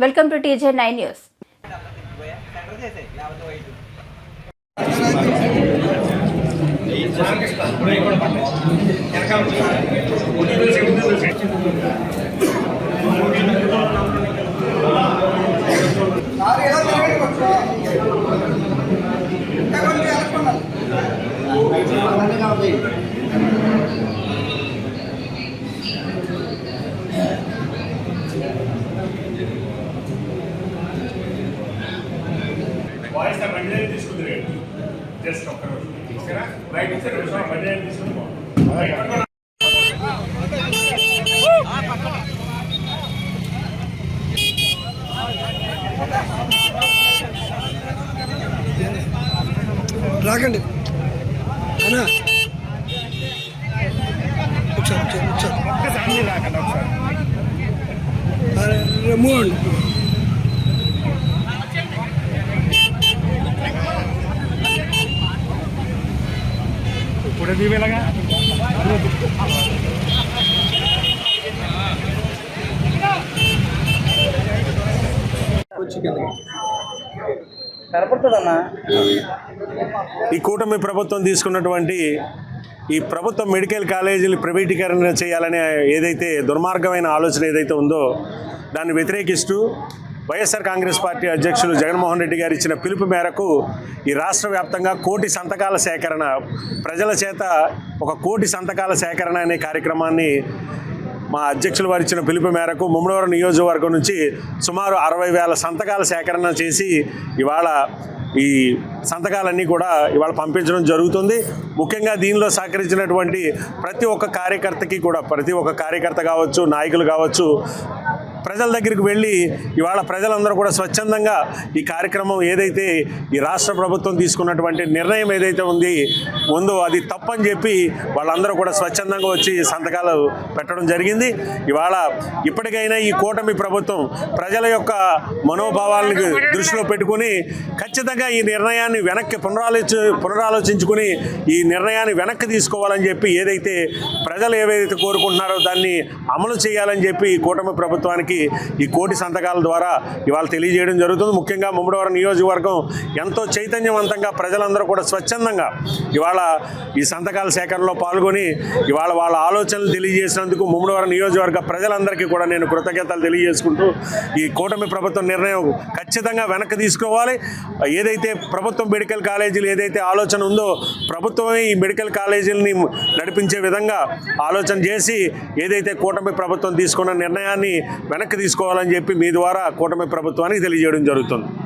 Welcome to TJ9 news. Voice బండి తీసుకుంది just ఒక్క రోజు ఓకేనా రైట్ ఇచ్చారు బండి తీసుకుంది రాకండి అన్నా ఒకసారి రాకండి ఒకసారి మూవ్ అండి. ఇప్పుడు దీవేలాగా ఈ కూటమి ప్రభుత్వం తీసుకున్నటువంటి ఈ ప్రభుత్వ మెడికల్ కాలేజీలు ప్రైవేటీకరణ చేయాలనే ఏదైతే దుర్మార్గమైన ఆలోచన ఏదైతే ఉందో దాన్ని వ్యతిరేకిస్తూ వైఎస్ఆర్ కాంగ్రెస్ పార్టీ అధ్యక్షులు జగన్మోహన్ రెడ్డి గారు ఇచ్చిన పిలుపు మేరకు ఈ రాష్ట్ర వ్యాప్తంగా 1 కోటి సంతకాల సేకరణ, ప్రజల చేత 1 కోటి సంతకాల సేకరణ అనే కార్యక్రమాన్ని మా అధ్యక్షులు వారు ఇచ్చిన పిలుపు మేరకు ముమ్మడివరం నియోజకవర్గం నుంచి సుమారు 60,000 సంతకాల సేకరణ చేసి ఇవాళ ఈ సంతకాలన్నీ కూడా ఇవాళ పంపించడం జరుగుతుంది. ముఖ్యంగా దీనిలో సహకరించినటువంటి ప్రతి ఒక్క కార్యకర్తకి కూడా, ప్రతి ఒక్క కార్యకర్త కావచ్చు, నాయకులు కావచ్చు, ప్రజల దగ్గరికి వెళ్ళి ఇవాళ ప్రజలందరూ కూడా స్వచ్ఛందంగా ఈ కార్యక్రమం ఏదైతే ఈ రాష్ట్ర ప్రభుత్వం తీసుకున్నటువంటి నిర్ణయం ఏదైతే ఉందో అది తప్పని చెప్పి వాళ్ళందరూ కూడా స్వచ్ఛందంగా వచ్చి సంతకాలు పెట్టడం జరిగింది. ఇవాళ ఇప్పటికైనా ఈ కూటమి ప్రభుత్వం ప్రజల యొక్క మనోభావాలను దృష్టిలో పెట్టుకుని ఖచ్చితంగా ఈ నిర్ణయాన్ని వెనక్కి పునరాలోచించుకుని ఈ నిర్ణయాన్ని వెనక్కి తీసుకోవాలని చెప్పి ఏదైతే ప్రజలు ఏవైతే కోరుకుంటున్నారో దాన్ని అమలు చేయాలని చెప్పి ఈ కూటమి ప్రభుత్వానికి ఈ 1 కోటి సంతకాల ద్వారా ఇవాళ తెలియజేయడం జరుగుతుంది. ముఖ్యంగా ముమ్మడివరం నియోజకవర్గం ఎంతో చైతన్యవంతంగా ప్రజలందరూ కూడా స్వచ్ఛందంగా ఇవాళ ఈ సంతకాల సేకరణలో పాల్గొని ఇవాళ వాళ్ళ ఆలోచనలు తెలియజేసినందుకు ముమ్మడివరం నియోజకవర్గ ప్రజలందరికీ కూడా నేను కృతజ్ఞతలు తెలియజేసుకుంటూ ఈ కూటమి ప్రభుత్వం నిర్ణయం ఖచ్చితంగా వెనక్కి తీసుకోవాలి. ఏదైతే ప్రభుత్వం మెడికల్ కాలేజీలు ఏదైతే ఆలోచన ఉందో ప్రభుత్వమే ఈ మెడికల్ కాలేజీలని నడిపించే విధంగా ఆలోచన చేసి ఏదైతే కూటమి ప్రభుత్వం తీసుకున్న నిర్ణయాన్ని వెనక్కి తీసుకోవాలని చెప్పి మీ ద్వారా కూటమి ప్రభుత్వానికి తెలియజేయడం జరుగుతుంది.